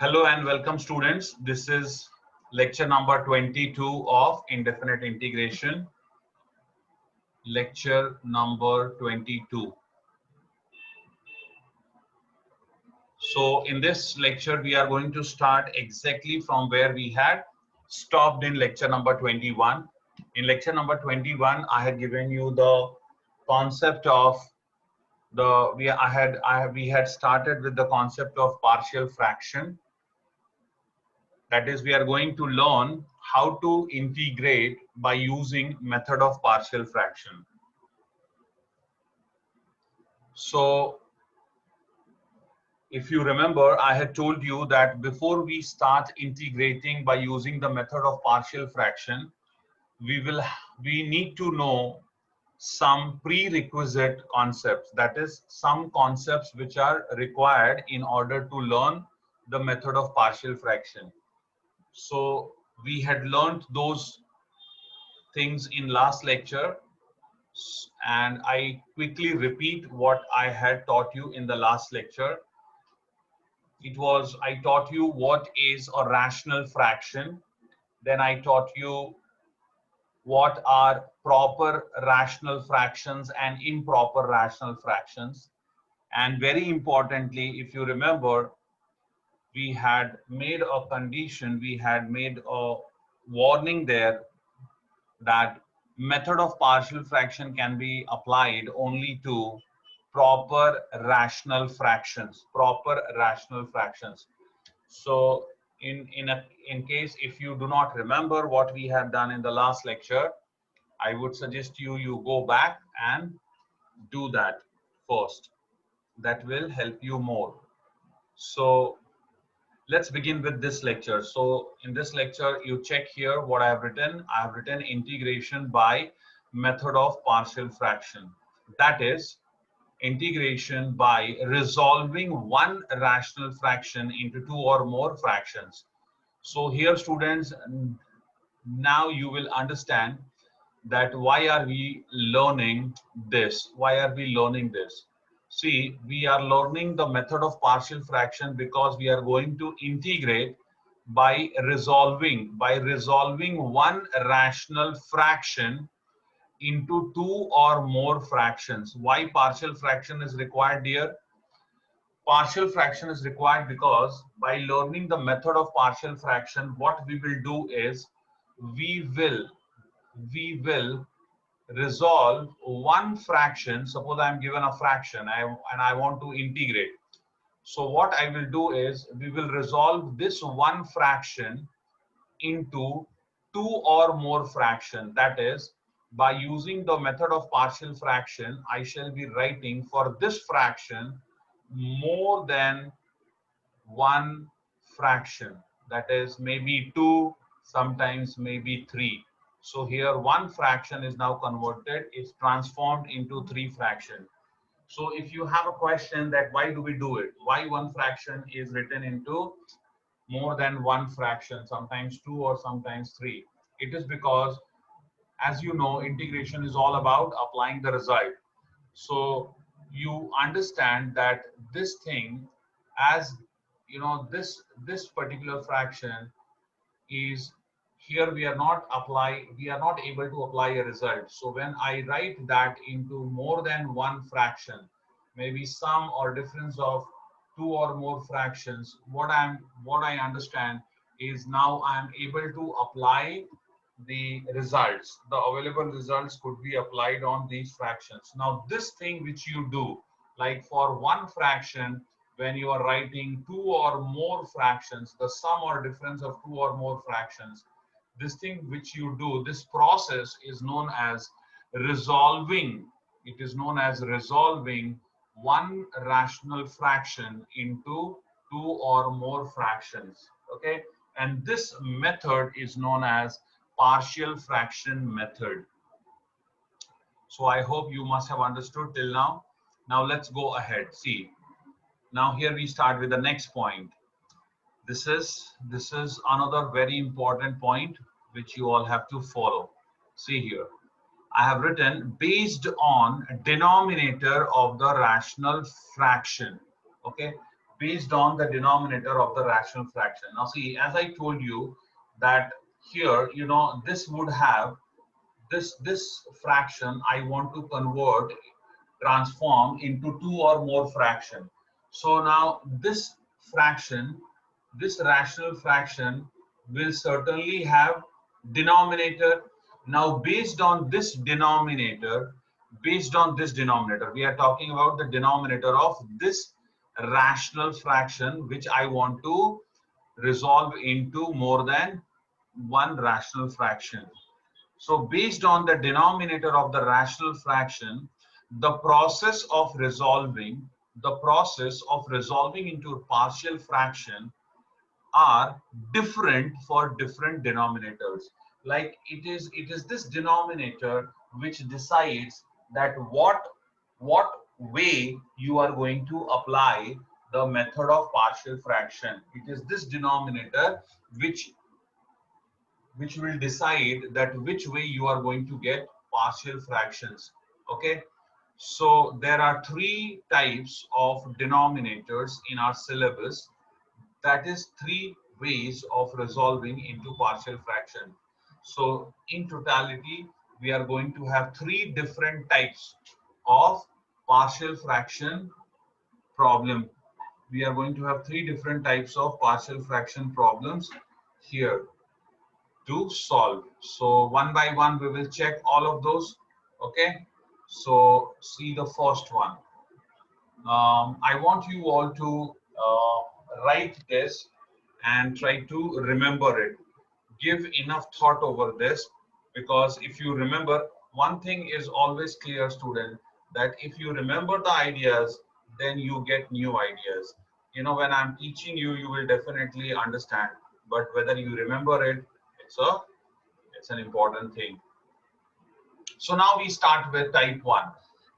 Hello and welcome students. This is lecture number 22 of indefinite integration. Lecture number 22. So in this lecture we are going to start exactly from where we had stopped in lecture number 21. In lecture number 21 I had given you the concept of we had started with the concept of partial fraction. That is, we are going to learn how to integrate by using method of partial fraction. So if you remember, I had told you that before we start integrating by using the method of partial fraction, we need to know some prerequisite concepts, that is some concepts which are required in order to learn the method of partial fraction. So we had learned those things in last lecture, and I quickly repeat what I had taught you in the last lecture. It was, I taught you what is a rational fraction. Then I taught you what are proper rational fractions and improper rational fractions. And very importantly, if you remember, we had made a condition, we had made a warning there that method of partial fraction can be applied only to proper rational fractions. So in case if you do not remember what we have done in the last lecture, I would suggest you go back and do that first. That will help you more. So let's begin with this lecture. So in this lecture, you check here what I have written. I have written integration by method of partial fraction. That is, integration by resolving one rational fraction into two or more fractions. So here students, now you will understand that why are we learning this? Why are we learning this? See, we are learning the method of partial fraction because we are going to integrate by resolving one rational fraction into two or more fractions. Why partial fraction is required here? Partial fraction is required because by learning the method of partial fraction, what we will do is we will resolve one fraction. Suppose I am given a fraction and I want to integrate. So what I will do is we will resolve this one fraction into two or more fractions. That is, by using the method of partial fraction, I shall be writing for this fraction more than one fraction. That is maybe two, sometimes maybe three. So here one fraction is now converted, it's transformed into three fractions. So if you have a question that why do we do it? Why one fraction is written into more than one fraction, sometimes two or sometimes three? It is because, as you know, integration is all about applying the result. So you understand that this thing, as you know, this particular fraction is here, we are not able to apply a result. So when I write that into more than one fraction, maybe sum or difference of two or more fractions, what I understand is now I am able to apply the results. The available results could be applied on these fractions. Now this thing which you do, like for one fraction, when you are writing two or more fractions, the sum or difference of two or more fractions, this thing which you do, this process is known as resolving. It is known as resolving one rational fraction into two or more fractions. Okay, and this method is known as partial fraction method. So I hope you must have understood till now. Now let's go ahead. See, now here we start with the next point. This is another very important point which you all have to follow. See here, I have written based on denominator of the rational fraction. Okay, based on the denominator of the rational fraction. Now see, as I told you that here, you know, this would have this fraction I want to convert, transform into two or more fraction. So now this fraction, this rational fraction will certainly have denominator. Now based on this denominator, we are talking about the denominator of this rational fraction which I want to resolve into more than one rational fraction. So based on the denominator of the rational fraction, the process of resolving into a partial fraction are different for different denominators. Like it is this denominator which decides that what way you are going to apply the method of partial fraction. It is this denominator which will decide that which way you are going to get partial fractions. Okay, so there are three types of denominators in our syllabus, that is three ways of resolving into partial fraction. So in totality we are going to have three different types of partial fraction problem. We are going to have three different types of partial fraction problems here to solve. So one by one we will check all of those. Okay, so see the first one. I want you all to write this and try to remember it. Give enough thought over this, because if you remember, one thing is always clear, student, that if you remember the ideas, then you get new ideas. You know, when I'm teaching you, you will definitely understand, but whether you remember it, it's an important thing. So now we start with type 1.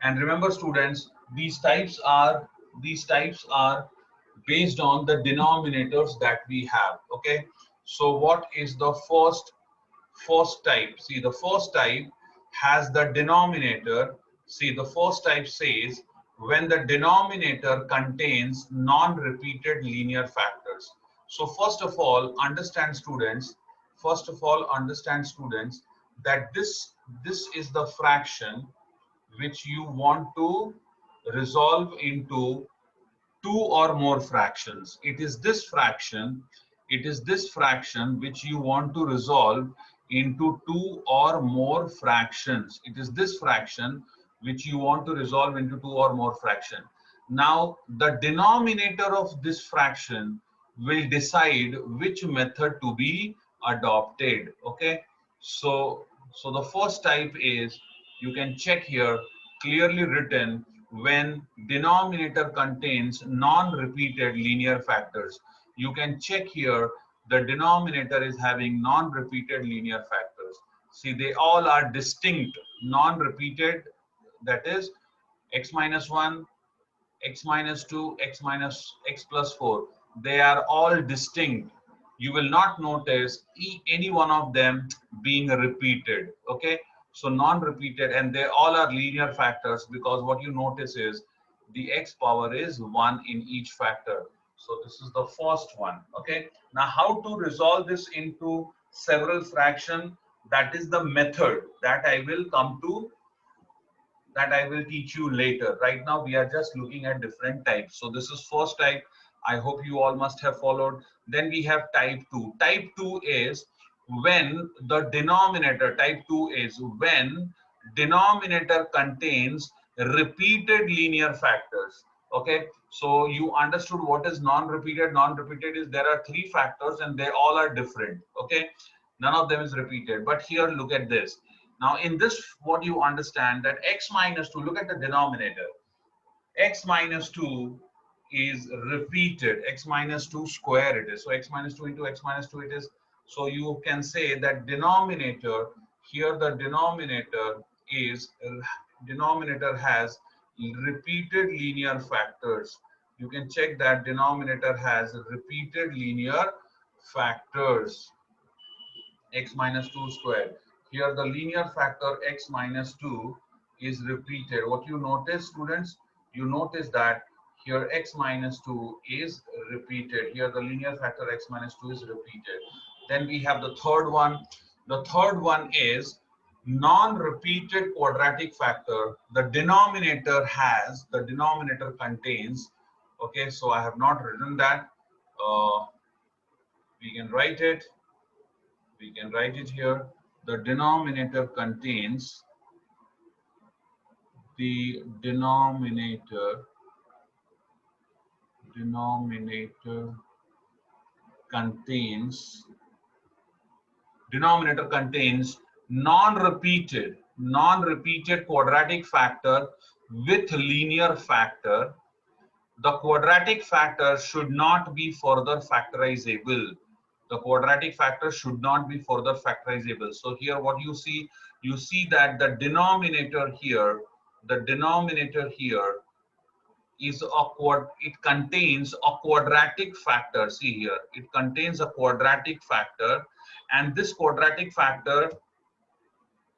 And remember students, these types are based on the denominators that we have. Okay, so what is the first type? See, the first type has the denominator. See, the first type says when the denominator contains non-repeated linear factors. So first of all understand students, that this is the fraction which you want to resolve into two or more fractions. It is this fraction which you want to resolve into two or more fractions. It is this fraction which you want to resolve into two or more fraction. Now the denominator of this fraction will decide which method to be adopted. Okay, so the first type is, you can check here, clearly written, when denominator contains non-repeated linear factors. You can check here, the denominator is having non-repeated linear factors. See, they all are distinct, non-repeated, that is x minus 1, x minus 2, x minus x plus 4. They are all distinct. You will not notice any one of them being repeated. Okay, so non-repeated, and they all are linear factors, because what you notice is the x power is 1 in each factor. So this is the first one. Okay, now how to resolve this into several fraction, that is the method that I will teach you later. Right now we are just looking at different types. So this is first type. I hope you all must have followed. Then we have type 2. Type 2 is when the denominator, when denominator contains repeated linear factors. Okay, so you understood what is non-repeated. Non-repeated is there are three factors and they all are different. Okay, none of them is repeated. But here look at this. Now in this, what you understand, that x minus 2, look at the denominator. X minus 2 is repeated, x minus 2 square it is. So x minus 2 into x minus 2 it is. So you can say that denominator, here the denominator has repeated linear factors. You can check that denominator has repeated linear factors, x minus 2 squared. Here the linear factor x minus 2 is repeated. What you notice, students, you notice that Here x minus 2 is repeated. Here the linear factor x minus 2 is repeated. Then we have the third one. The third one is non-repeated quadratic factor. The denominator contains, okay, so I have not written that. We can write it. We can write it here. The denominator contains, the denominator contains non-repeated quadratic factor with linear factor. The quadratic factor should not be further factorizable. The quadratic factor should not be further factorizable. So here what you see that the denominator here is it contains a quadratic factor. See here, it contains a quadratic factor, and this quadratic factor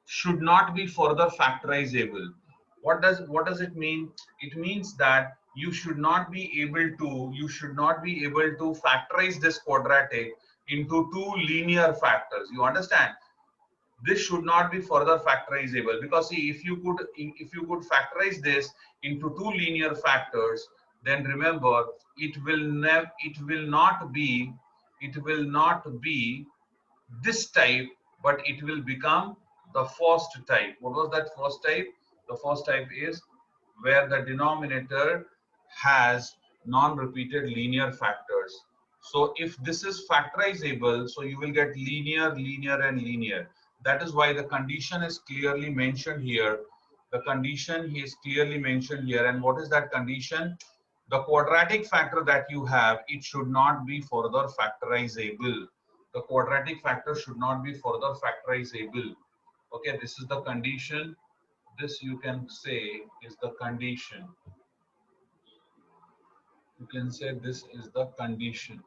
should not be further factorizable. What does it mean? It means that you should not be able to factorize this quadratic into two linear factors. You understand? This should not be further factorizable, because see, if you could factorize this into two linear factors, then remember, it will not be this type, but it will become the first type. What was that first type? The first type is where the denominator has non-repeated linear factors. So if this is factorizable, so you will get linear, linear, and linear. That is why the condition is clearly mentioned here. The condition is clearly mentioned here. And what is that condition? The quadratic factor that you have, it should not be further factorizable. The quadratic factor should not be further factorizable. Okay, this is the condition. This you can say is the condition. You can say this is the condition.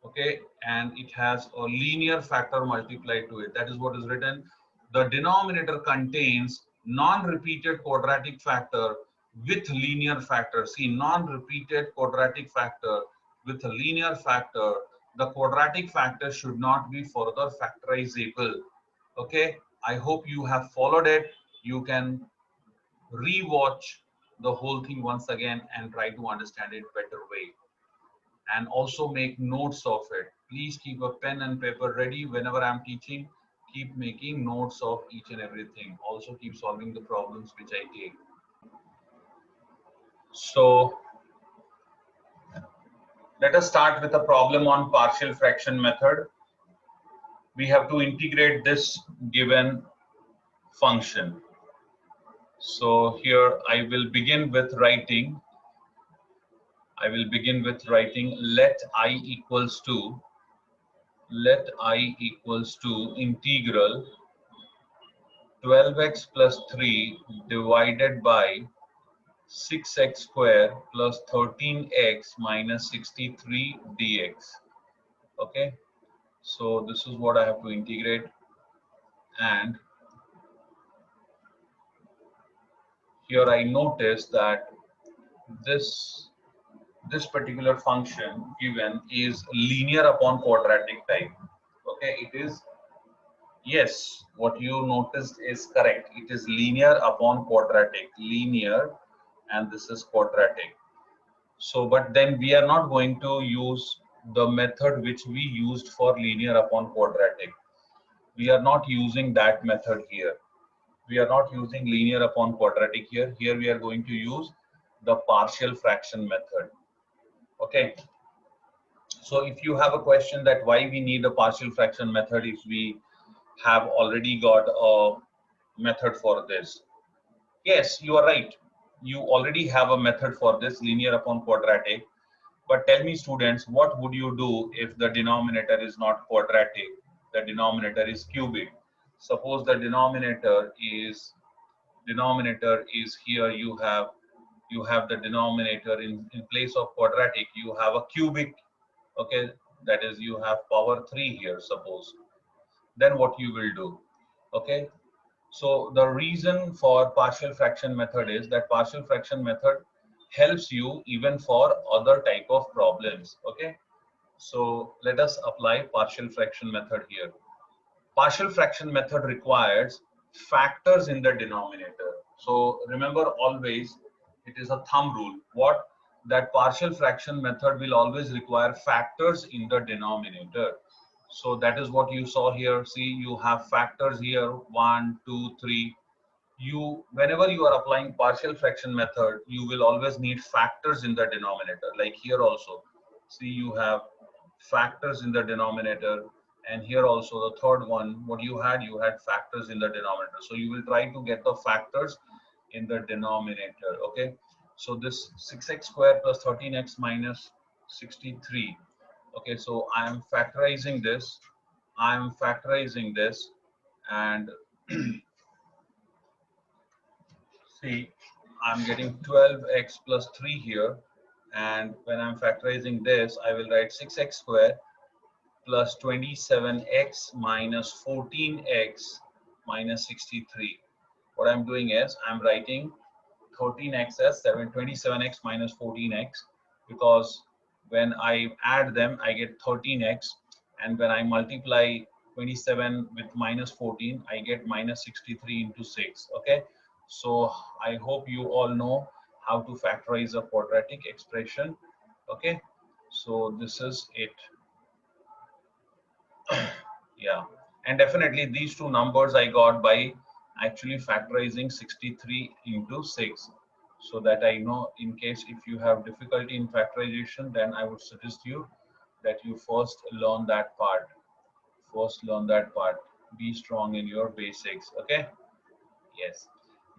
Okay, and it has a linear factor multiplied to it. That is what is written. The denominator contains non-repeated quadratic factor with linear factor. See, non-repeated quadratic factor with a linear factor. The quadratic factor should not be further factorizable. Okay, I hope you have followed it. You can re-watch the whole thing once again and try to understand it better way, and also make notes of it. Please keep a pen and paper ready whenever I'm teaching. Keep making notes of each and everything. Also keep solving the problems which I take. So let us start with a problem on partial fraction method. We have to integrate this given function. So here I will begin with writing. Let I equals to integral 12x plus 3 divided by 6x square plus 13x minus 63 dx. Okay, so this is what I have to integrate, and here I notice that this particular function given is linear upon quadratic type. Okay, it is, yes, what you noticed is correct. It is linear upon quadratic, linear, and this is quadratic. So, but then we are not going to use the method which we used for linear upon quadratic. We are not using that method here. We are not using linear upon quadratic here. Here we are going to use the partial fraction method. Okay. So if you have a question that why we need a partial fraction method if we have already got a method for this. Yes, you are right. You already have a method for this, linear upon quadratic. But tell me, students, what would you do if the denominator is not quadratic? The denominator is cubic. Suppose the denominator is here. You have the denominator in place of quadratic. You have a cubic. Okay, that is, you have power 3 here. Suppose. Then what you will do? Okay. So the reason for partial fraction method is that partial fraction method helps you even for other type of problems. Okay, so let us apply partial fraction method here. Partial fraction method requires factors in the denominator. So remember, always it is a thumb rule. What? That partial fraction method will always require factors in the denominator. So that is what you saw here. See, you have factors here, 1, 2, 3. You, whenever you are applying partial fraction method, you will always need factors in the denominator. Like here also, see, you have factors in the denominator, and here also the third one, what you had factors in the denominator. So you will try to get the factors in the denominator. Okay, so this 6x square plus 13x minus 63. Okay, so I am factorizing this, and see, I'm getting 12x plus 3 here, and when I'm factorizing this, I will write 6x square plus 27x minus 14x minus 63. What I'm doing is I'm writing 13x as 27x minus 14x, because when I add them, I get 13x, and when I multiply 27 with minus 14, I get minus 63 into 6. Okay, so I hope you all know how to factorize a quadratic expression. Okay, so this is it. Yeah, and definitely these two numbers I got by actually factorizing 63 into 6, so that I know in case if you have difficulty in factorization, then I would suggest you that you first learn that part. Be strong in your basics. Okay, yes.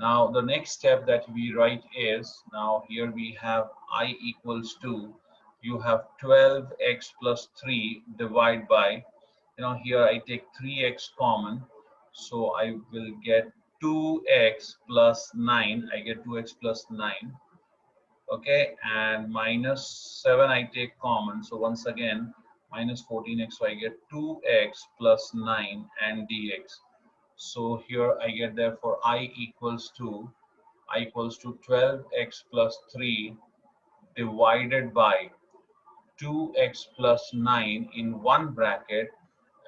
Now the next step that we write is, now here we have I equals to, you have 12x plus 3 divide by, here I take 3x common, so I will get 2x plus 9. I get 2x plus 9. Okay, and minus 7 I take common, so once again minus 14x, so I get 2x plus 9 and dx. So here I get, therefore I equals to 12x plus 3 divided by 2x plus 9 in one bracket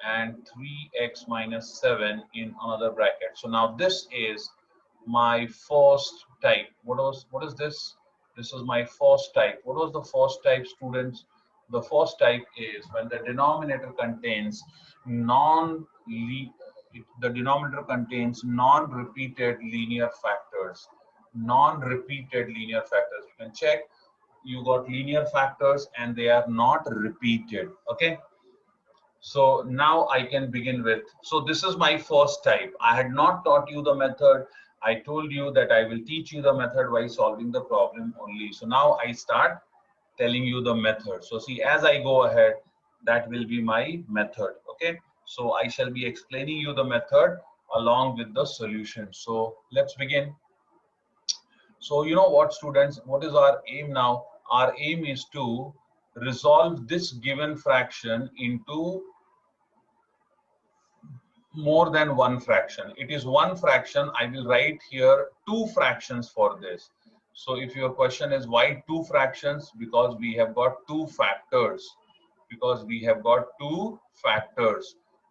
and 3x minus 7 in another bracket. So now this is my first type. What is this? This is my first type. What was the first type, students? The first type is when the denominator contains non-repeated linear factors. Non-repeated linear factors. You can check. You got linear factors and they are not repeated. Okay, so now I can begin with, so this is my first type. I had not taught you the method. I told you that I will teach you the method by solving the problem only. So now I start telling you the method. So see, as I go ahead, that will be my method. Okay, so I shall be explaining you the method along with the solution. So let's begin. So you know what, students, what is our aim now? Our aim is to resolve this given fraction into more than one fraction. It is one fraction. I will write here two fractions for this. So if your question is why two fractions, because we have got two factors.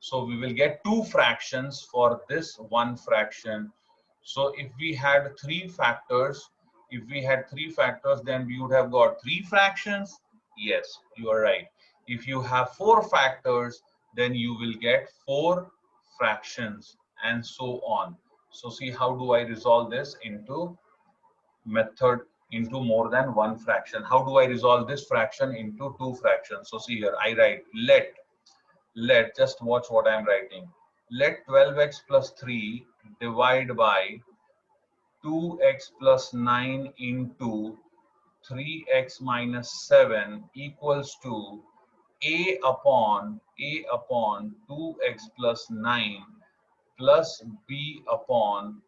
So we will get two fractions for this one fraction. So if we had three factors, then we would have got three fractions. Yes, you are right. If you have four factors, then you will get four fractions, and so on. So see, how do I resolve this into method into more than one fraction? How do I resolve this fraction into two fractions? So see here, I write let just watch what I'm writing. Let 12x plus 3 divide by 2x plus 9 into 3x minus 7 equals to a upon 2x plus 9 plus b upon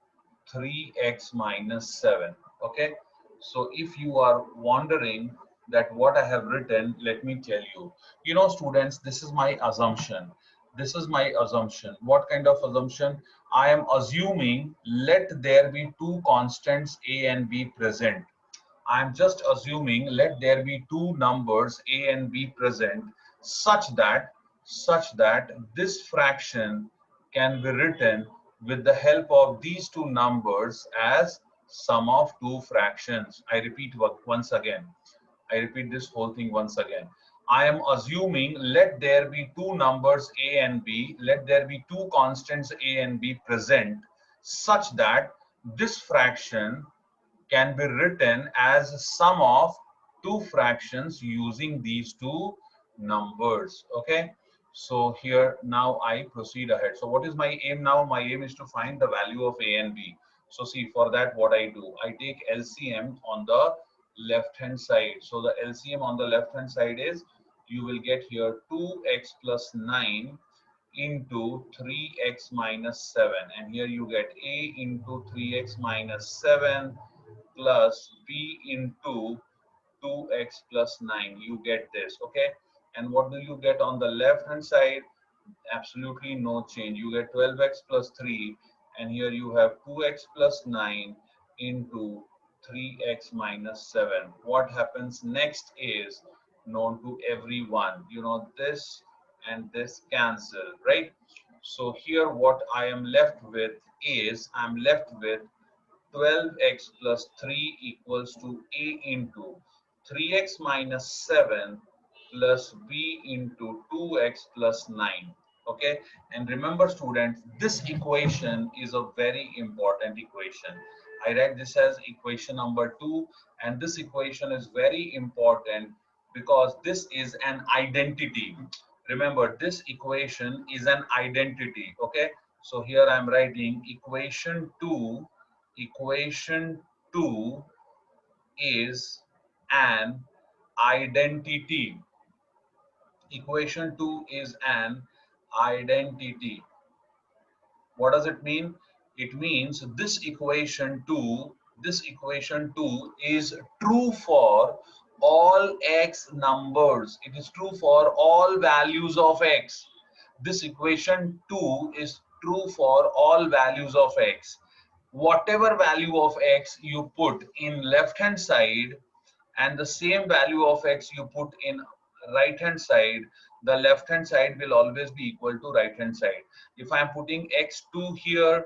3x minus 7. Okay, so if you are wondering that what I have written, let me tell you. You know, students, this is my assumption. This is my assumption. What kind of assumption? I am assuming let there be two constants A and B present. I'm just assuming let there be two numbers A and B present such that this fraction can be written with the help of these two numbers as sum of two fractions. I repeat once again. I repeat this whole thing once again. I am assuming let there be two numbers A and B, let there be two constants A and B present such that this fraction can be written as a sum of two fractions using these two numbers. Okay, so here now I proceed ahead. So what is my aim now? My aim is to find the value of A and B. So see, for that what I do, I take LCM on the left hand side. So the LCM on the left hand side is, you will get here 2x plus 9 into 3x minus 7, and here you get A into 3x minus 7 plus b into 2x plus 9. You get this, okay? And what do you get on the left hand side? Absolutely no change. You get 12x plus 3, and here you have 2x plus 9 into 3x minus 7. What happens next is known to everyone. You know, this and this cancel, right? So here what I am left with is, I'm left with 12x plus 3 equals to A into 3x minus 7 plus B into 2x plus 9. Okay, and remember students, this equation is a very important equation. I write this as equation number 2, and this equation is very important because this is an identity. Remember, this equation is an identity. Okay, so here I'm writing equation 2 is an identity. Equation 2 is an identity. What does it mean? It means this equation 2 is true for all x numbers. It is true for all values of x. This equation 2 is true for all values of x. Whatever value of x you put in left hand side and the same value of x you put in right hand side, the left hand side will always be equal to right hand side. If I am putting x2 here,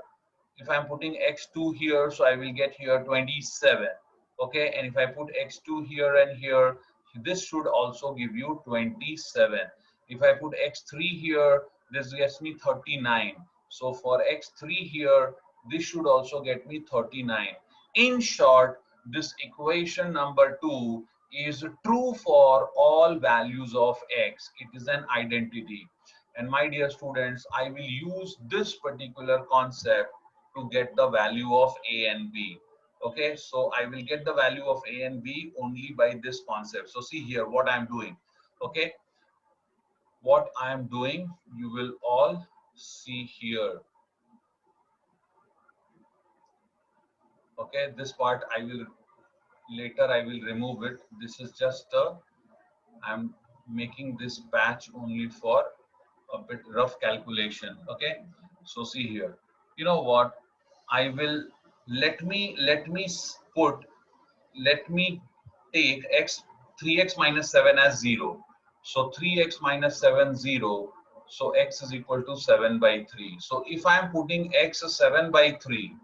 if I'm putting x2 here, so I will get here 27. Okay, and if I put x2 here and here, this should also give you 27. If I put x3 here, this gets me 39. So for x3 here, this should also get me 39. In short, this equation number 2 is true for all values of x. It is an identity. And my dear students, I will use this particular concept to get the value of A and B. Okay, so I will get the value of A and B only by this concept. So see here what I'm doing. Okay, what I am doing, you will all see here. Okay, this part I will later I will remove it. This is just a, I'm making this patch only for a bit rough calculation. Okay, so see here, you know what, I will, put, let me take x 3x minus 7 as 0. So 3x minus 7 0, so x is equal to 7 by 3. So if I am putting x as 7 by 3,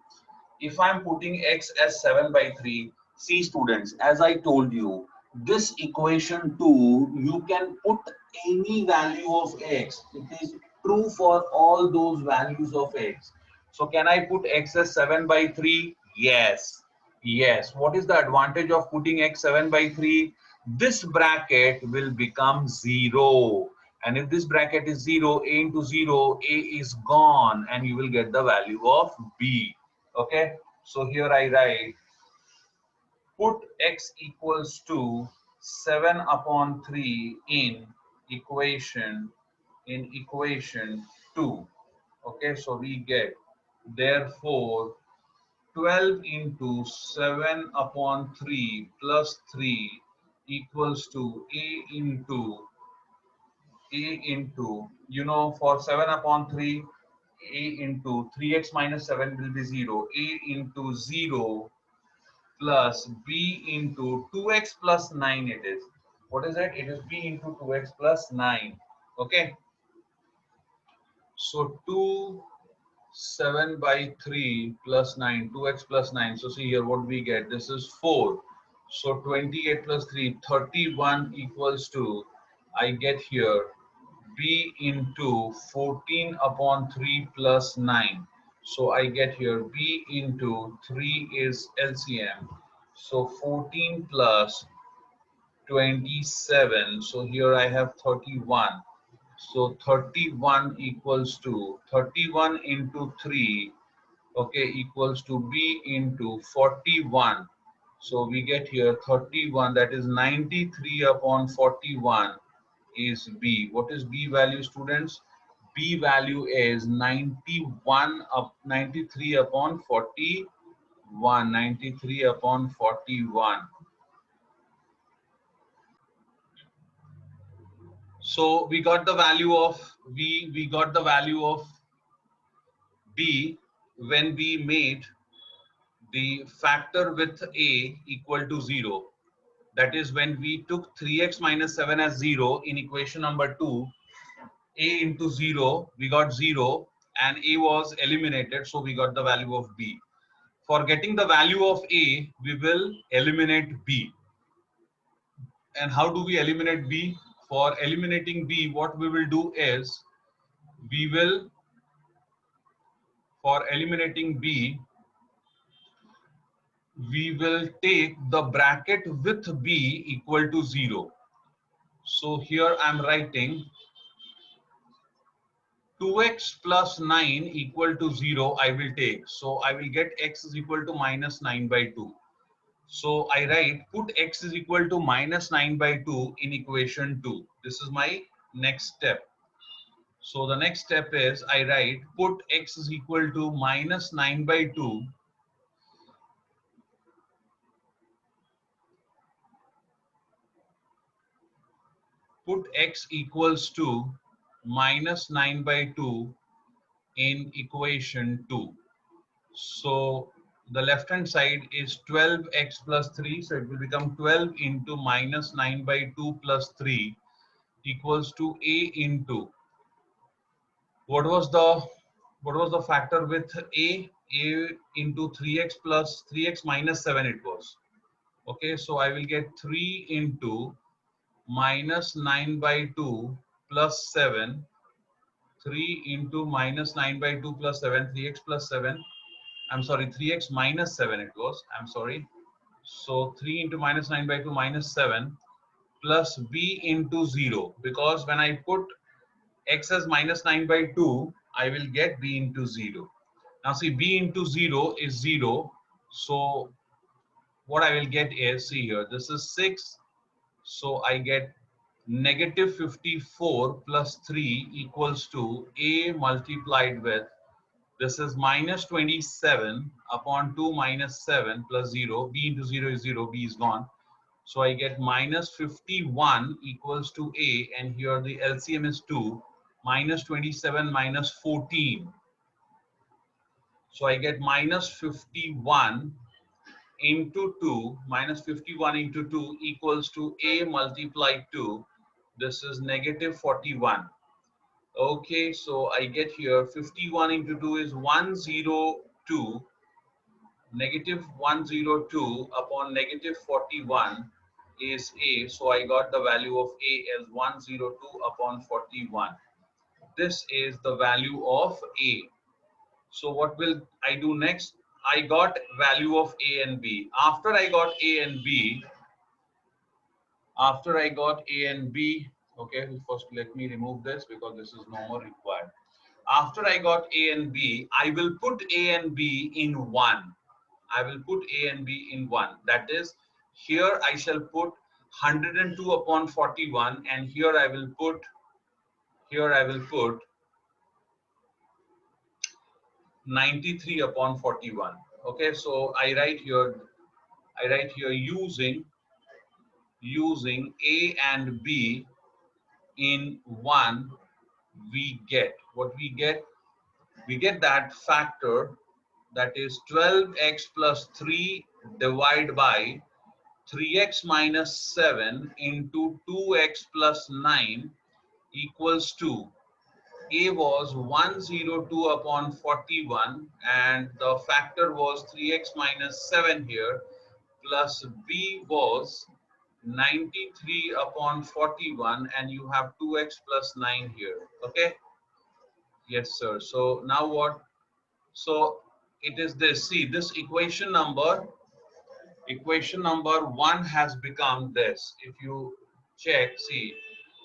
if I'm putting x as 7 by 3, see students, as I told you, this equation 2, you can put any value of x. It is true for all those values of x. So can I put x as 7 by 3? Yes. Yes. What is the advantage of putting x 7 by 3? This bracket will become 0. And if this bracket is 0, a into 0, a is gone, and you will get the value of b. Okay, so here I write, put x equals to 7 upon 3 in equation 2. Okay, so we get, therefore 12 into 7 upon 3 plus 3 equals to a into a into, you know, for 7 upon 3, a into 3x minus 7 will be 0. A into 0 plus b into 2x plus 9 it is. What is it? It is b into 2x plus 9. Okay. So 2 7 by 3 plus 9, 2x plus 9. So see here what we get. This is 4. So 28 plus 3, 31 equals to, I get here b into 14 upon 3 plus 9. So I get here b into 3 is LCM. So 14 plus 27. So here I have 31. So 31 equals to 31 into 3, okay, equals to b into 41. So we get here 31, that is 93 upon 41 is b. What is b value, students? B value is 91 up 93 upon 41. 93 upon 41. So we got the value of we got the value of b when we made the factor with a equal to 0. That is when we took 3x minus 7 as 0 in equation number 2, a into 0, we got 0 and a was eliminated, so we got the value of b. For getting the value of a, we will eliminate b. And how do we eliminate b? For eliminating b, what we will do is, we will, for eliminating b, we will take the bracket with b equal to 0. So here I am writing 2x plus 9 equal to 0 I will take. So I will get x is equal to minus 9 by 2. So I write put x is equal to minus 9 by 2 in equation 2. This is my next step. So the next step is I write put x is equal to minus 9 by 2 put x equals to minus 9 by 2 in equation 2. So the left hand side is 12x plus 3. So it will become 12 into minus 9 by 2 plus 3 equals to a into, what was the factor with a into 3x plus 3x minus 7 it was. Okay, so I will get 3 into minus 9 by 2 plus 7, 3 into minus 9 by 2 plus 7, 3x plus 7, I'm sorry, 3x minus 7 it was, I'm sorry. So 3 into minus 9 by 2 minus 7 plus b into 0, because when I put x as minus 9 by 2, I will get b into 0. Now see, b into 0 is 0. So what I will get is, see here, this is 6. So I get negative 54 plus 3 equals to a multiplied with, this is minus 27 upon 2 minus 7 plus 0. B into 0 is 0. B is gone. So I get minus 51 equals to a, and here the LCM is 2. Minus 27 minus 14. So I get minus 51 into 2, minus 51 into 2 equals to a multiplied 2. This is negative 41. Okay, so I get here 51 into 2 is 102. Negative 102 upon negative 41 is a. So I got the value of a as 102 upon 41. This is the value of a. So what will I do next? I got value of a and b. After I got a and b, okay, first let me remove this because this is no more required. After I got a and b, I will put a and b in 1. I will put a and b in 1. That is, here I shall put 102 upon 41, and here I will put 93 upon 41. Okay, so I write here using a and b in 1, we get what we get. We get that factor, that is 12x plus 3 divided by 3x minus 7 into 2x plus 9 equals to, A was 102 upon 41 and the factor was 3x minus 7 here, plus B was 93 upon 41 and you have 2x plus 9 here. Okay, yes sir. So now what? So it is this, see this equation number 1 has become this. If you check, see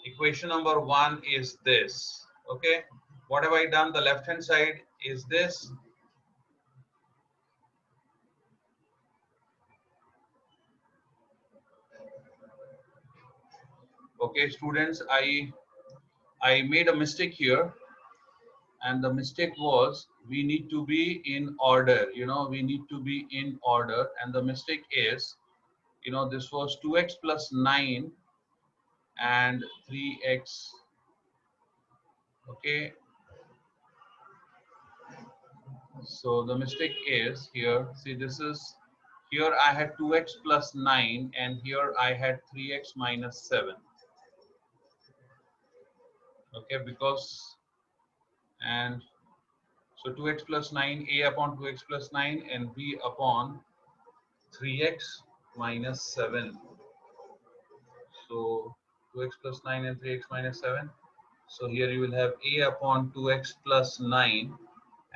equation number 1 is this. Okay, what have I done? The left hand side is this. Okay students, I made a mistake here, and the mistake was we need to be in order, you know, we need to be in order, and the mistake is, you know, this was 2x plus 9 and 3x. Okay, so the mistake is here, see this is, here I had 2x plus 9 and here I had 3x minus 7. Okay, because, and so 2x plus 9, a upon 2x plus 9 and b upon 3x minus 7. So 2x plus 9 and 3x minus 7. So here you will have a upon 2x plus 9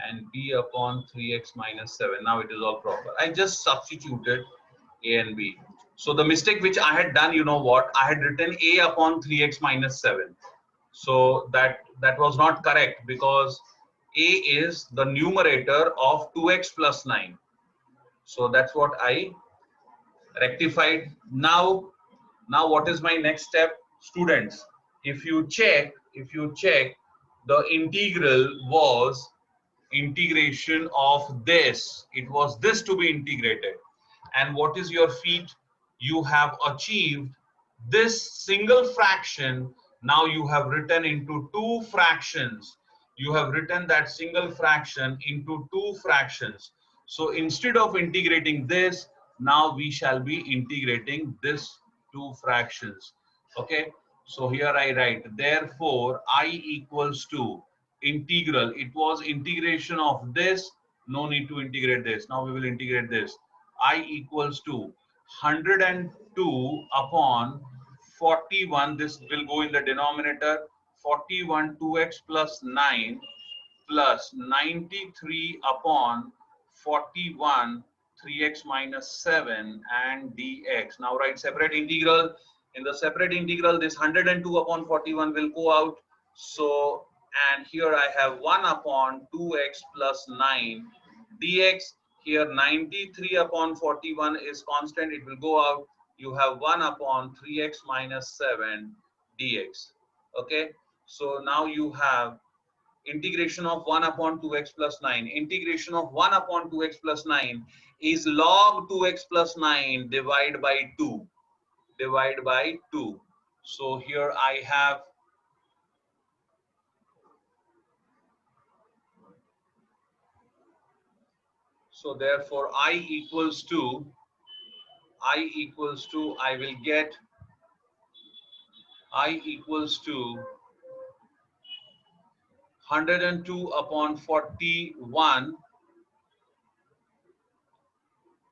and b upon 3x minus 7. Now it is all proper. I just substituted a and b. So the mistake which I had done, you know what? I had written a upon 3x minus 7. So that was not correct, because a is the numerator of 2x plus 9. So that's what I rectified. Now what is my next step? Students, if you check, the integral was integration of this. It was this to be integrated. And what is your feat? You have achieved this single fraction. Now you have written into two fractions. You have written that single fraction into two fractions. So instead of integrating this, now we shall be integrating this two fractions. Okay, so here I write, therefore I equals to integral. It was integration of this, no need to integrate this. Now we will integrate this. I equals to 102 upon 41. This will go in the denominator. 41 2x plus 9 plus 93 upon 41 3x minus 7 and dx. Now write separate integral. In the separate integral, this 102 upon 41 will go out. So, and here I have 1 upon 2x plus 9 dx. Here 93 upon 41 is constant, it will go out. You have 1 upon 3x minus 7 dx. Okay, so now you have integration of 1 upon 2x plus 9. Integration of 1 upon 2x plus 9 is log 2x plus 9 divided by 2. Divide by 2. So here I have, so therefore I equals to, I will get, I equals to 102 upon 41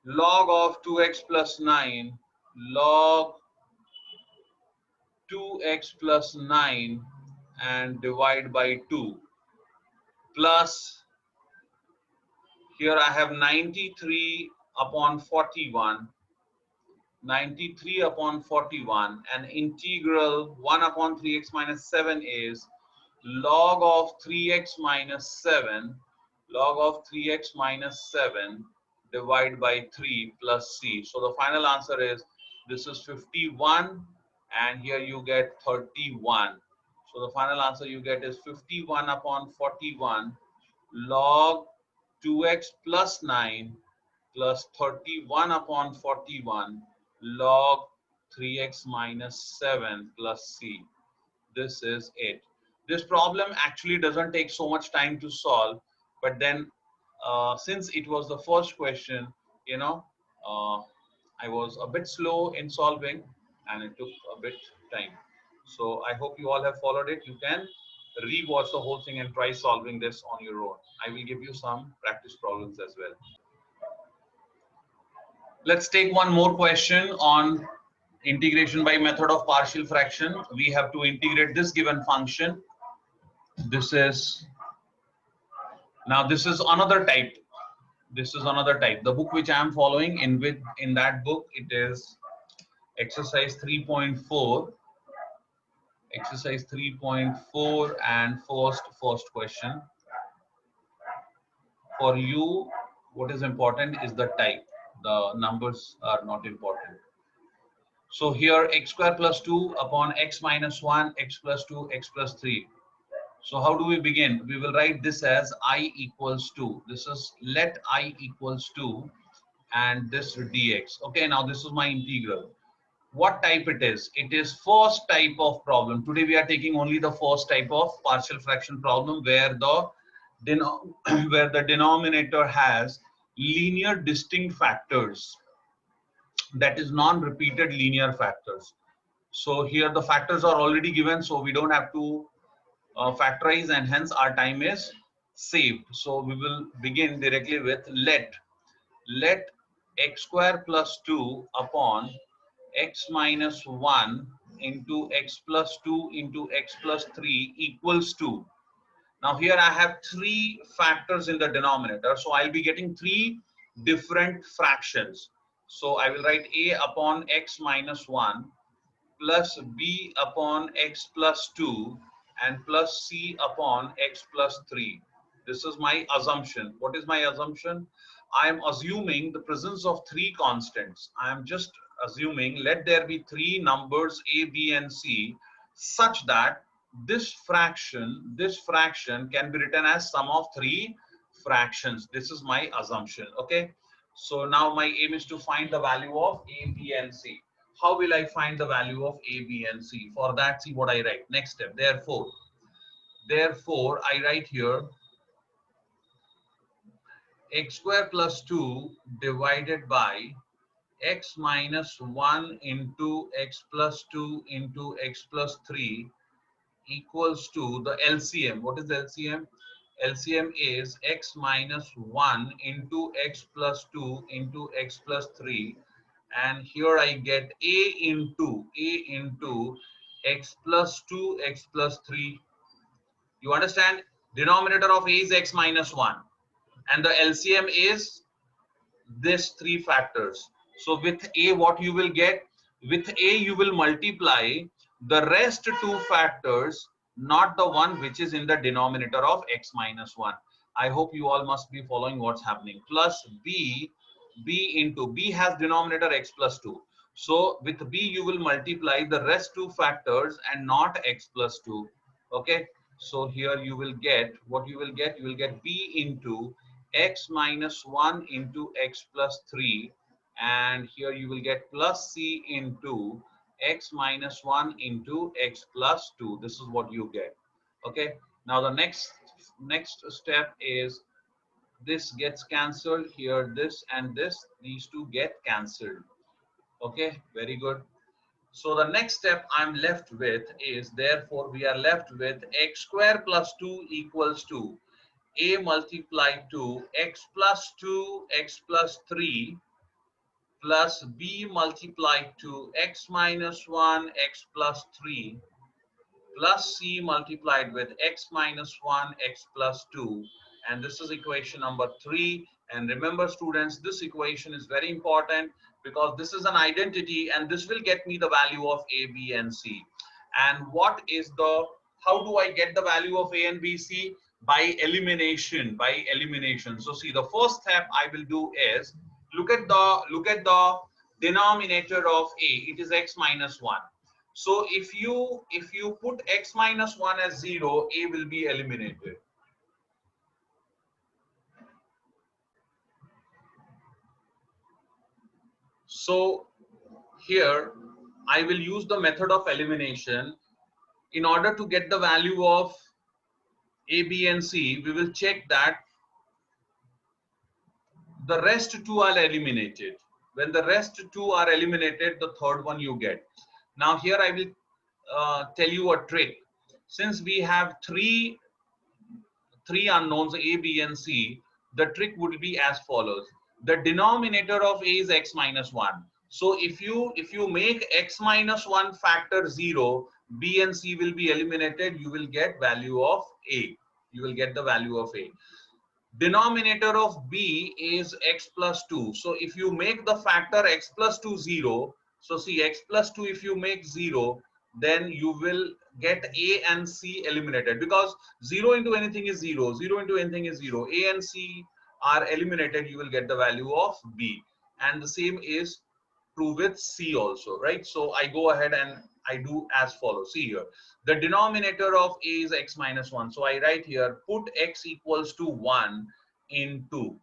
log of 2x plus 9 log 2x plus 9 and divide by 2 plus, here I have 93 upon 41, 93 upon 41, and integral 1 upon 3x minus 7 is log of 3x minus 7, log of 3x minus 7 divided by 3 plus c. So the final answer is, this is 51 and here you get 31. So the final answer you get is 51 upon 41 log 2x plus 9 plus 31 upon 41 log 3x minus 7 plus c. This is it. This problem actually doesn't take so much time to solve, but then since it was the first question, you know, uh, I was a bit slow in solving and it took a bit time. So I hope you all have followed it. You can re-watch the whole thing and try solving this on your own. I will give you some practice problems as well. Let's take one more question on integration by method of partial fraction. We have to integrate this given function. This is this is another type. This is another type. The book which I am following in that book, it is exercise 3.4. Exercise 3.4 and first question. For you, what is important is the type. The numbers are not important. So here x square plus 2 upon x minus 1, x plus 2, x plus 3. So how do we begin? We will write this as I equals 2. This is let I equals 2 and this dx. Okay, now this is my integral. What type it is? It is first type of problem. Today we are taking only the first type of partial fraction problem where the where the denominator has linear distinct factors, that is non-repeated linear factors. So here the factors are already given, so we don't have to factorize, and hence our time is saved. So we will begin directly with let x square plus 2 upon x minus 1 into x plus 2 into x plus 3 equals 2. Now here I have three factors in the denominator, so I'll be getting three different fractions. So I will write a upon x minus 1 plus b upon x plus 2 and plus c upon x plus 3. This is my assumption. What is my assumption? I am assuming the presence of three constants. I am just assuming let there be three numbers a, b and c such that this fraction can be written as sum of three fractions. This is my assumption. Okay, so now my aim is to find the value of a, b and c. How will I find the value of a, b and c? For that, see what I write. Next step. Therefore I write here x square plus 2 divided by x minus 1 into x plus 2 into x plus 3 equals to the LCM. What is the LCM? LCM is x minus 1 into x plus 2 into x plus 3, and here I get a into x plus 2 x plus 3. You understand? Denominator of a is x minus 1 and the LCM is this three factors. So with a, what you will get? With a you will multiply the rest two factors, not the one which is in the denominator of x minus 1. I hope you all must be following what's happening. Plus b into b has denominator x plus 2. So with b you will multiply the rest two factors and not x plus 2. Okay, so here you will get what you will get. You will get b into x minus 1 into x plus 3, and here you will get plus c into x minus 1 into x plus 2. This is what you get. Okay, now the next step is this gets cancelled here, this and this, these two get cancelled. Okay, very good. So the next step I'm left with is, therefore we are left with x square plus 2 equals to a multiplied to x plus 2 x plus 3 plus b multiplied to x minus 1 x plus 3 plus c multiplied with x minus 1 x plus 2, and this is equation number 3. And remember students, this equation is very important because this is an identity and this will get me the value of a, b and c. And what is the, how do I get the value of a and b, c? By elimination. So see, the first step I will do is look at the denominator of a. It is x minus 1. So if you put x minus 1 as 0, a will be eliminated. So here I will use the method of elimination. in order to get the value of A, B, and C, we will check that the rest two are eliminated. When the rest two are eliminated, the third one you get. Now here I will tell you a trick. Since we have three unknowns A, B, and C, the trick would be as follows. The denominator of A is x minus 1. So if you make x minus 1 factor 0, B and C will be eliminated. You will get value of A. You will get the value of A. Denominator of B is x plus 2. So if you make the factor x plus 2 0, so see x plus 2 if you make 0, then you will get A and C eliminated, because 0 into anything is 0, 0 into anything is 0. A and C are eliminated, you will get the value of B. And the same is true with C also, right? So I go ahead and I do as follows. See here, the denominator of A is x minus 1. So I write here, put x equals to 1 into.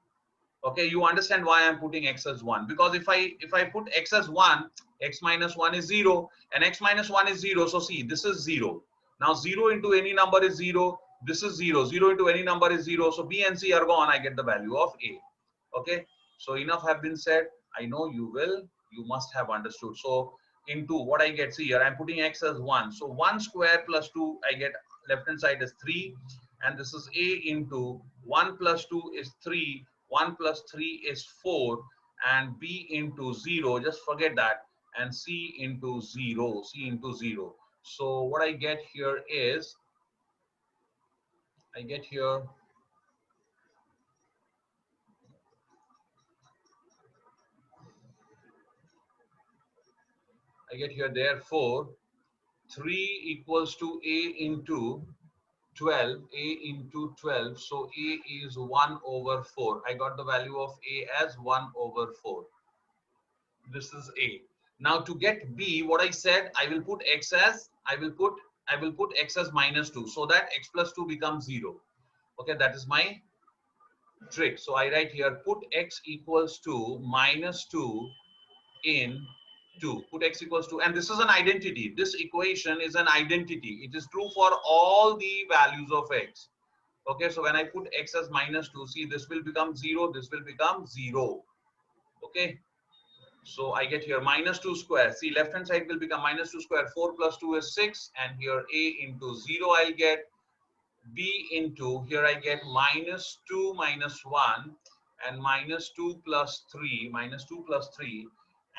Okay, you understand why I'm putting x as 1? Because if I put x as 1, x minus 1 is 0, and x minus 1 is 0. So see, this is 0. Now 0 into any number is 0. This is 0. 0 into any number is 0. So B and C are gone. I get the value of A. Okay, so enough have been said. I know you must have understood. So into what I get, see here, I'm putting x as 1. So 1 square plus 2, I get left hand side is 3. And this is A into 1 plus 2 is 3. 1 plus 3 is 4. And B into 0, just forget that. And C into 0. C into 0. So what I get here is, I get here therefore 3 equals to A into 12, A into 12. So A is 1 over 4. I got the value of A as 1 over 4. This is A. Now to get B, what I said, I will put x as x as minus 2, so that x plus 2 becomes 0. Okay, that is my trick. So I write here, put x equals to minus 2 in 2. Put x equals to, and this is an identity. This equation is an identity. It is true for all the values of x. Okay, so when I put x as minus 2, see, this will become 0, this will become 0. Okay, so I get here minus 2 square. See, left hand side will become minus 2 square. 4 plus 2 is 6, and here A into 0 I'll get. B into, here I get minus 2 minus 1, and minus 2 plus 3, minus 2 plus 3,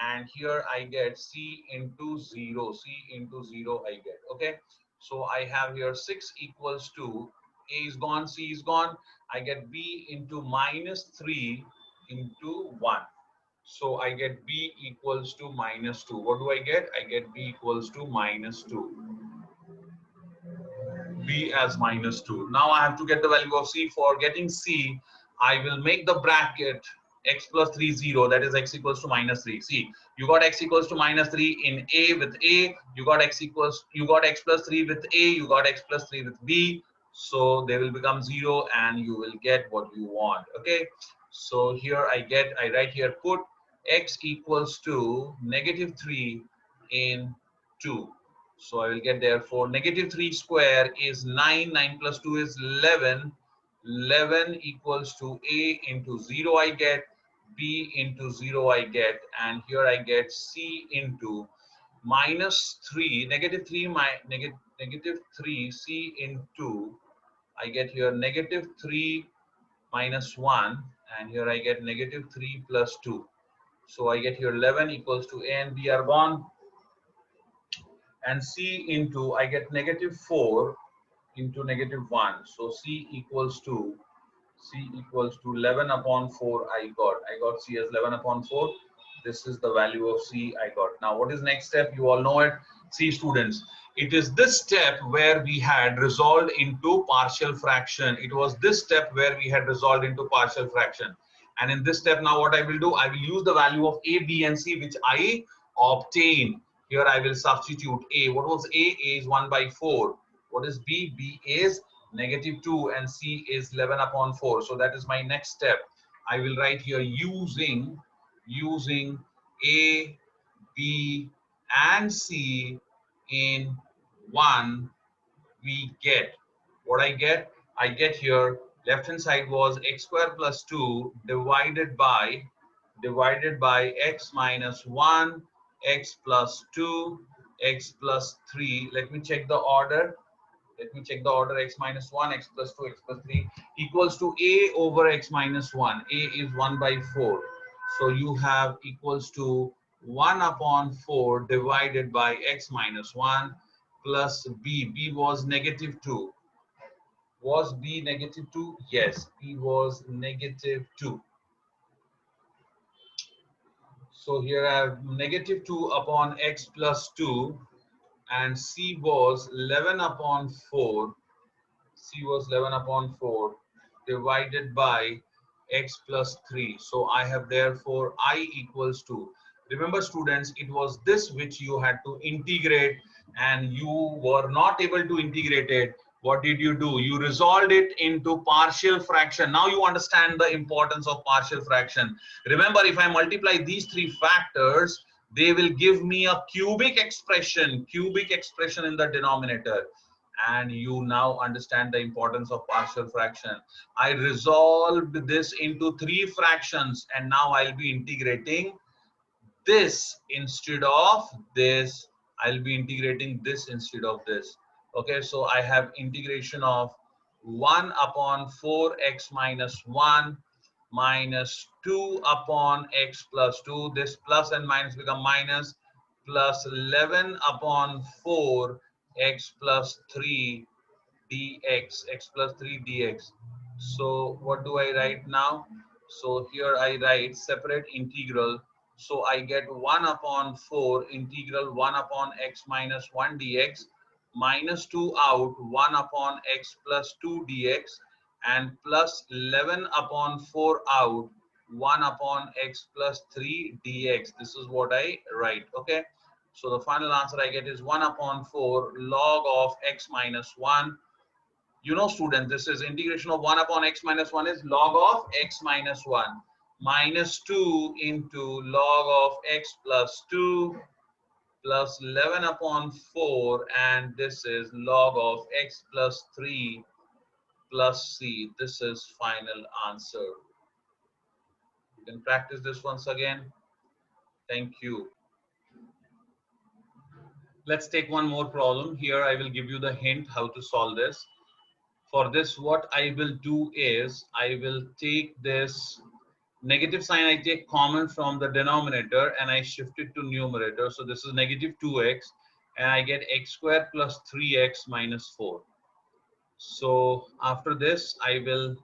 and here I get C into 0, C into 0 I get. Okay, so I have here 6 equals to, A is gone, C is gone, I get B into minus 3 into 1. So I get B equals to minus 2. What do I get? I get B equals to minus 2. B as minus 2. Now I have to get the value of C. For getting C, I will make the bracket x plus 3 0, that is x equals to minus 3. See, you got x equals to minus 3 in A with A, you got x plus 3 with A, you got x plus 3 with B. So they will become 0 and you will get what you want. Okay, so here I write here, put x equals to negative 3 in 2. So I will get, therefore negative 3 square is 9, 9 plus 2 is 11, 11 equals to A into 0 I get, B into 0 I get, and here I get C into minus 3, negative 3, negative 3, C into, I get here negative 3 minus 1, and here I get negative 3 plus 2. So I get here 11 equals to A and B are gone. And C into, I get negative 4 into negative 1. So C equals to 11 upon 4 I got C as 11 upon 4. This is the value of C I got. Now what is next step? You all know it. See students, it is this step where we had resolved into partial fraction. It was this step where we had resolved into partial fraction. And in this step now what I will do, I will use the value of A, B and C which I obtained. Here I will substitute A. What was A? A is 1 by 4. What is B? B is negative 2 and C is 11 upon 4. So that is my next step. I will write here using A, B and C in 1, we get what I get here, left hand side was x square plus 2 divided by x minus 1, x plus 2, x plus 3. Let me check the order. X minus 1, x plus 2, x plus 3 equals to a over x minus 1. A is 1 by 4. So you have equals to 1 upon 4 divided by x minus 1 plus b. B was negative 2. Was b negative 2? Yes, b was negative 2. So here I have negative 2 upon x plus 2, and c was 11 upon 4. C was 11 upon 4 divided by x plus 3. So I have therefore I equals to, remember students, it was this which you had to integrate and you were not able to integrate it. What did you do? You resolved it into partial fraction. Now you understand the importance of partial fraction. Remember, if I multiply these three factors, they will give me a cubic expression in the denominator. And you now understand the importance of partial fraction. I resolved this into three fractions, and now I'll be integrating this instead of this. I'll be integrating this instead of this. Okay, so I have integration of 1 upon 4x minus 1 minus 2 upon x plus 2. This plus and minus become minus, plus 11 upon 4 x plus 3 dx, x plus 3 dx. So what do I write now? So here I write separate integral. So I get 1 upon 4 integral 1 upon x minus 1 dx, minus 2 out, 1 upon x plus 2 dx, and plus 11 upon 4 out, 1 upon x plus 3 dx. This is what I write. Okay, so the final answer I get is 1 upon 4 log of x minus 1. You know, students, this is integration of 1 upon x minus 1 is log of x minus 1 minus 2 into log of x plus 2 plus 11 upon 4, and this is log of x plus 3 plus c. This is final answer. You can practice this once again. Thank you. Let's take one more problem. Here I will give you the hint how to solve this. For this, what I will do is I will take this negative sign, I take common from the denominator and I shift it to numerator. So this is negative 2x and I get x squared plus 3x minus 4. So after this, I will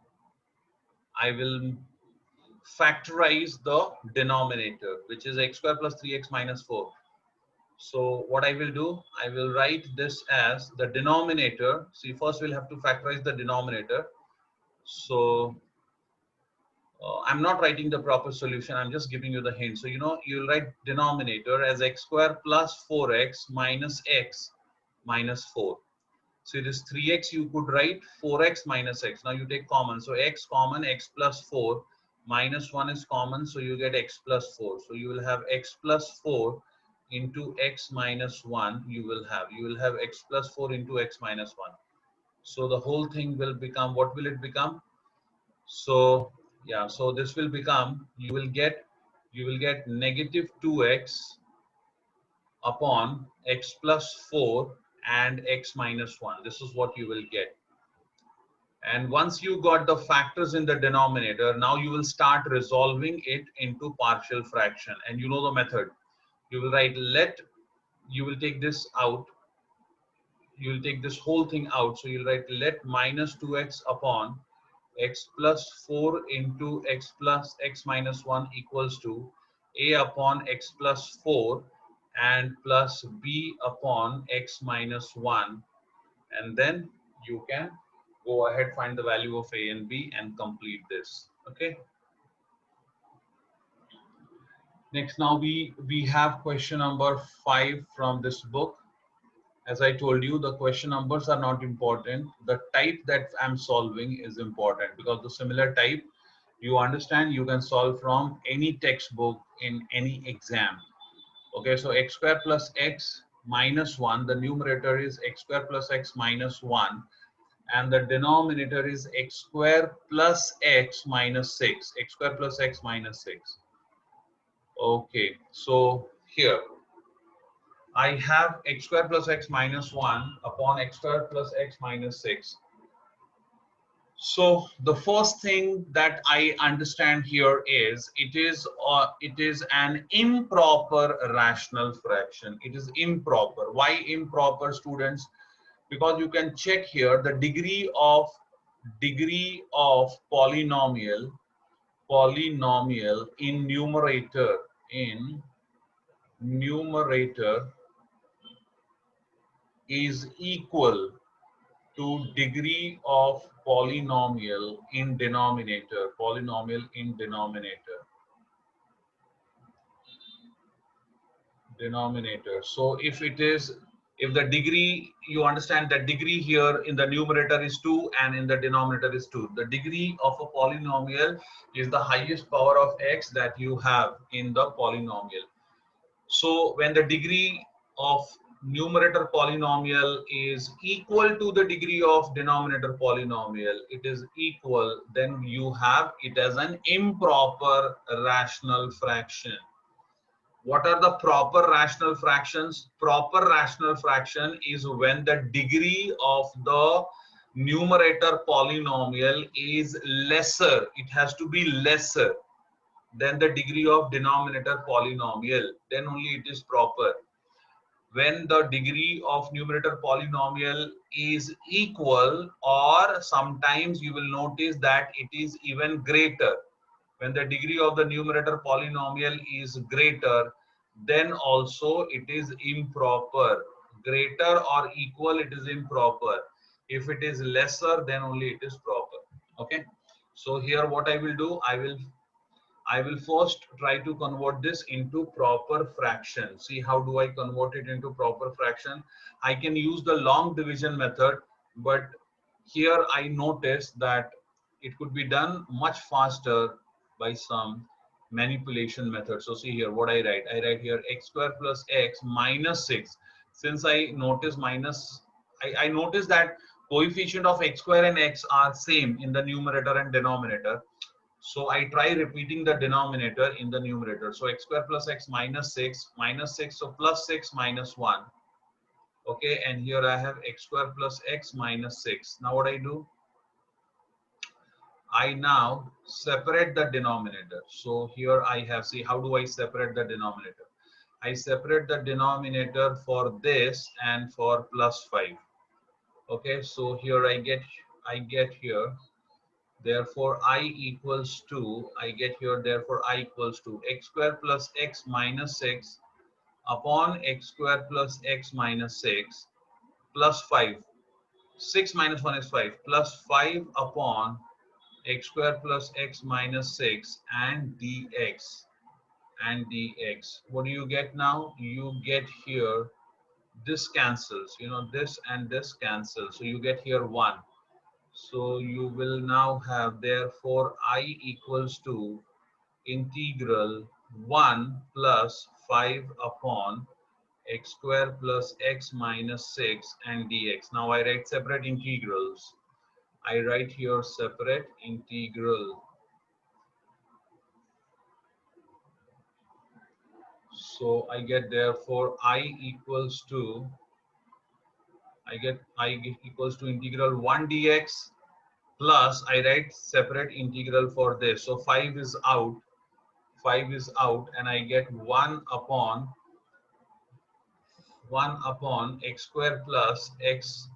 factorize the denominator, which is x squared plus 3x minus 4. So what I will do, I will write this as the denominator. See, first we'll have to factorize the denominator. So I'm not writing the proper solution. I'm just giving you the hint. So, you know, you'll write denominator as x squared plus 4x minus x minus 4. So it is 3x, you could write 4x minus x. Now you take common. So x common, x plus 4 minus 1 is common. So you get x plus 4. So you will have x plus 4 into x minus 1. You will have x plus 4 into x minus 1. So the whole thing will become, what will it become? So yeah, so this will become, you will get negative 2x upon x plus 4 and x minus 1. This is what you will get. And once you got the factors in the denominator, now you will start resolving it into partial fraction. And you know the method. You will write you will take this out. You will take this whole thing out. So you'll write let minus 2x upon x plus 4 into x plus x minus 1 equals to a upon x plus 4 and plus b upon x minus 1, and then you can go ahead, find the value of a and b and complete this. Okay, next, now we have question number 5 from this book. As I told you, the question numbers are not important. The type that I'm solving is important, because the similar type, you understand, you can solve from any textbook in any exam. Okay, so x square plus x minus 1. The numerator is x square plus x minus 1. And the denominator is x square plus x minus 6. X square plus x minus 6. Okay, so here I have x square plus x minus 1 upon x square plus x minus 6. So the first thing that I understand here is it is an improper rational fraction. It is improper. Why improper, students? Because you can check here the degree of polynomial in numerator is equal to degree of polynomial in denominator. So if the degree, you understand that degree here in the numerator is 2 and in the denominator is 2. The degree of a polynomial is the highest power of x that you have in the polynomial. So when the degree of numerator polynomial is equal to the degree of denominator polynomial, it is equal, then you have it as an improper rational fraction. What are the proper rational fractions? Proper rational fraction is when the degree of the numerator polynomial is lesser. It has to be lesser than the degree of denominator polynomial. Then only it is proper. When the degree of numerator polynomial is equal, or sometimes you will notice that it is even greater. When the degree of the numerator polynomial is greater, then also it is improper. Greater or equal, it is improper. If it is lesser, then only it is proper. Okay. So here what I will do, I will first try to convert this into proper fraction. See, how do I convert it into proper fraction? I can use the long division method, but here I noticed that it could be done much faster by some manipulation method. So see here what I write here x square plus x minus 6. Since I notice I notice that coefficient of x square and x are same in the numerator and denominator. So I try repeating the denominator in the numerator. So x square plus x minus 6, so plus 6 minus 1. Okay, and here I have x square plus x minus 6. Now what I do? I now separate the denominator. So here I have, see, how do I separate the denominator? I separate the denominator for this and for plus 5. Okay, so here I get here, therefore I equals to, I get here, therefore I equals to x square plus x minus 6 upon x square plus x minus 6 plus 5. 6 minus 1 is 5, plus 5 upon x square plus x minus 6 and dx. What do you get now? You get here, this cancels, you know, this and this cancels, so you get here 1. So you will now have, therefore I equals to integral 1 plus 5 upon x square plus x minus 6 and dx. Now I write separate integrals. I write here separate integral. So I get, therefore I equals to, I get equals to integral 1 dx plus I write separate integral for this. So 5 is out, and I get 1 upon x square plus x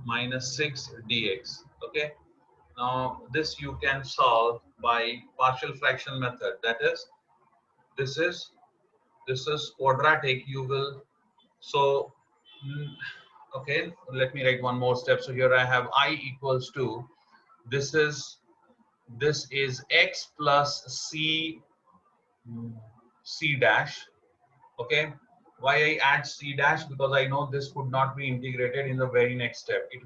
minus 6 dx. Okay. Now this you can solve by partial fraction method. That is, this is quadratic. You will, so okay, let me write one more step. So here I have I equals to, this is x plus c dash. Okay, why I add c dash? Because I know this could not be integrated in the very next step. It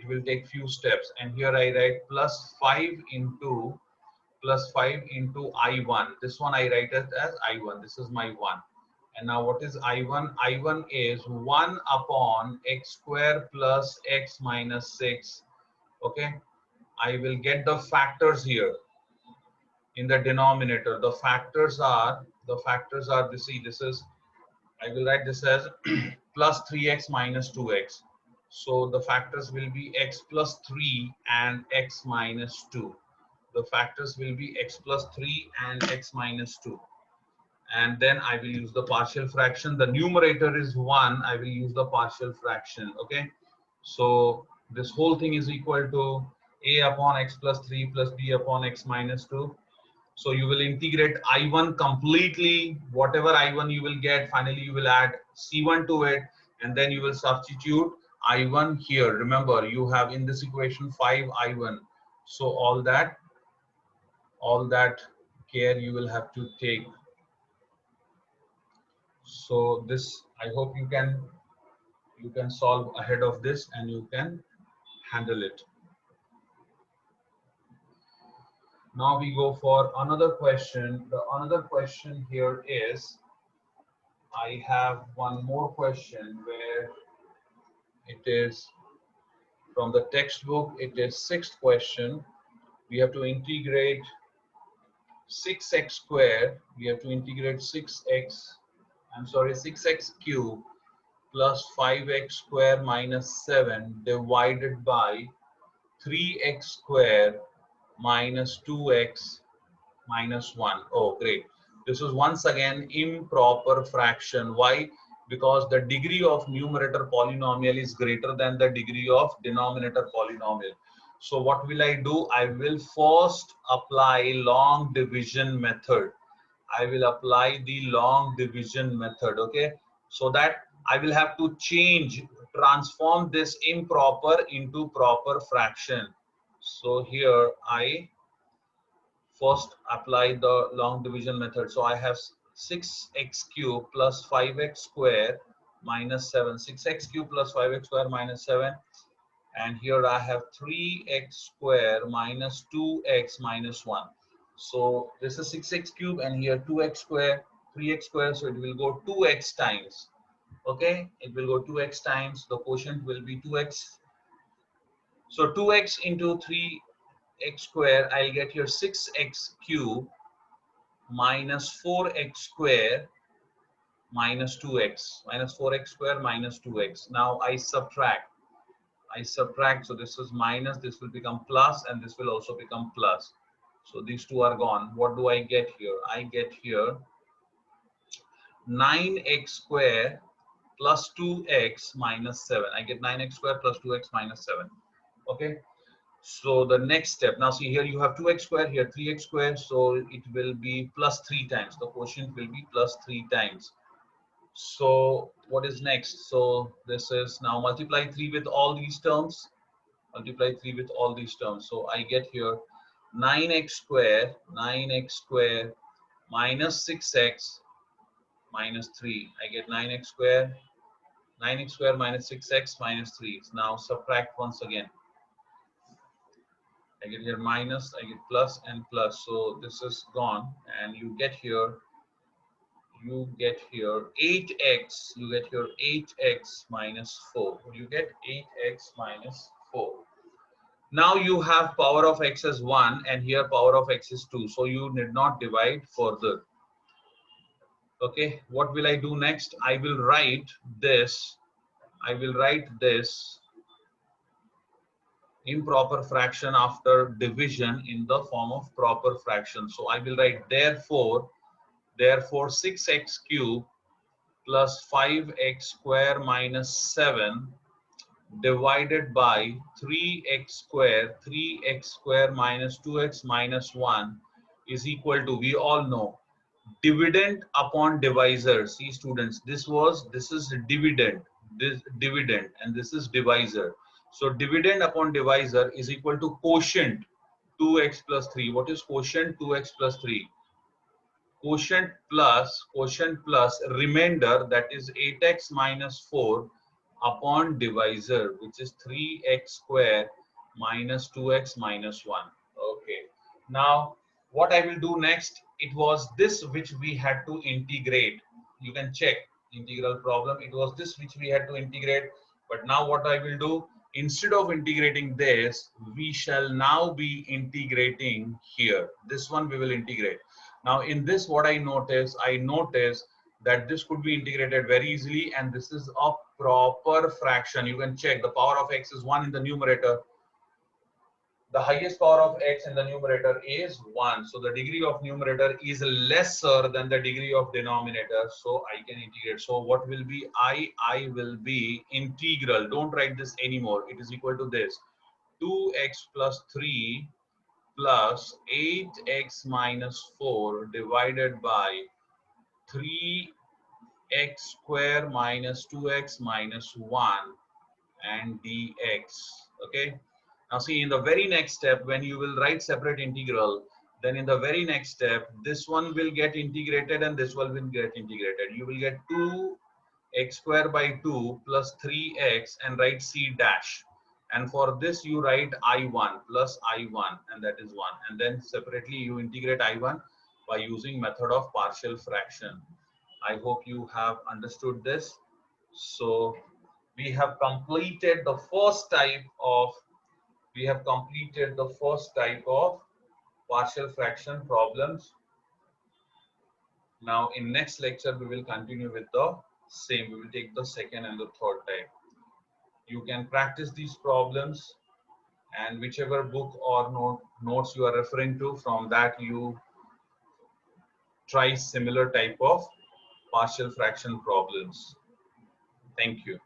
will take few steps, and here I write plus 5 into I1. This one I write it as I1. This is my 1, And now what is I1? I1 is 1 upon x square plus x minus 6. Okay, I will get the factors here in the denominator. The factors are this. See, this is, I will write this as plus 3x minus 2x. So the factors will be x plus 3 and x minus 2. The factors will be x plus 3 and x minus 2. And then I will use the partial fraction. The numerator is 1. I will use the partial fraction. Okay. So this whole thing is equal to a upon x plus 3 plus b upon x minus 2. So you will integrate I1 completely. Whatever I1 you will get, finally you will add C1 to it, and then you will substitute I1 here. Remember, you have in this equation 5 I1. So all that care you will have to take. So this, I hope you can solve ahead of this and you can handle it. Now we go for another question. The another question here is, I have one more question where it is from the textbook. It is sixth question. We have to integrate 6x square. We have to integrate 6x cube plus 5x square minus 7 divided by 3x square minus 2x minus 1. Oh, great. This is once again improper fraction. Why? Because the degree of numerator polynomial is greater than the degree of denominator polynomial. So what will I do? I will first apply long division method. I will apply the long division method. Okay. So that I will have to transform this improper into proper fraction. So here I first apply the long division method. So I have 6x cube plus 5x square minus 7. 6x cube plus 5x square minus 7. And here I have 3x square minus 2x minus 1. So this is 6x cube and here 2x square, 3x square. So it will go 2x times. Okay, it will go 2x times. The quotient will be 2x. So 2x into 3x square, I'll get here 6x cube minus 4x square minus 2x, minus 4x square minus 2x. Now I subtract, so this is minus, this will become plus, and this will also become plus. So these two are gone. What do I get here? I get here 9x square plus 2x minus 7. I get 9x square plus 2x minus 7. Okay. So the next step, now see here you have 2x square, here 3x square, so it will be plus 3 times. The quotient will be plus 3 times. So what is next? So this is now multiply 3 with all these terms. Multiply 3 with all these terms. So I get here 9x square minus 6x minus 3. I get 9x square minus 6x minus 3. Now subtract once again. I get here minus, I get plus and plus. So this is gone, and you get here 8x, you get here 8x minus 4. You get 8x minus 4. Now you have power of x as 1 and here power of x is 2. So you need not divide further. Okay, what will I do next? I will write this improper fraction after division in the form of proper fraction. So I will write therefore 6x cube plus 5x square minus 7 divided by 3x square minus 2x minus 1 is equal to, we all know, dividend upon divisor. See students, this is dividend, and this is divisor. So dividend upon divisor is equal to quotient 2x plus 3. What is quotient? 2x plus 3. Quotient plus remainder, that is 8x minus 4 upon divisor, which is 3x square minus 2x minus 1. Okay. Now what I will do next, it was this which we had to integrate. you can check integral problem. It was this which we had to integrate, but now what I will do, instead of integrating this, we shall now be integrating here. This one we will integrate. Now in this, what I notice that this could be integrated very easily, and this is a proper fraction. You can check the power of x is 1 in the numerator. The highest power of x in the numerator is 1. So the degree of numerator is lesser than the degree of denominator. So I can integrate. So what will be I will be integral. Don't write this anymore. It is equal to this. 2x plus 3 plus 8x minus 4 divided by 3x square minus 2x minus 1 and dx. Okay. Now see, in the very next step, when you will write separate integral, then in the very next step, this one will get integrated and this one will get integrated. You will get 2x square by 2 plus 3x and write c dash. And for this, you write I1 plus I1, and that is 1. And then separately, you integrate I1 by using method of partial fraction. I hope you have understood this. So we have completed the first type of partial fraction problems. Now in next lecture we will continue with the same. We will take the second and the third type. You can practice these problems, and whichever book or notes you are referring to, from that you try similar type of partial fraction problems. Thank you.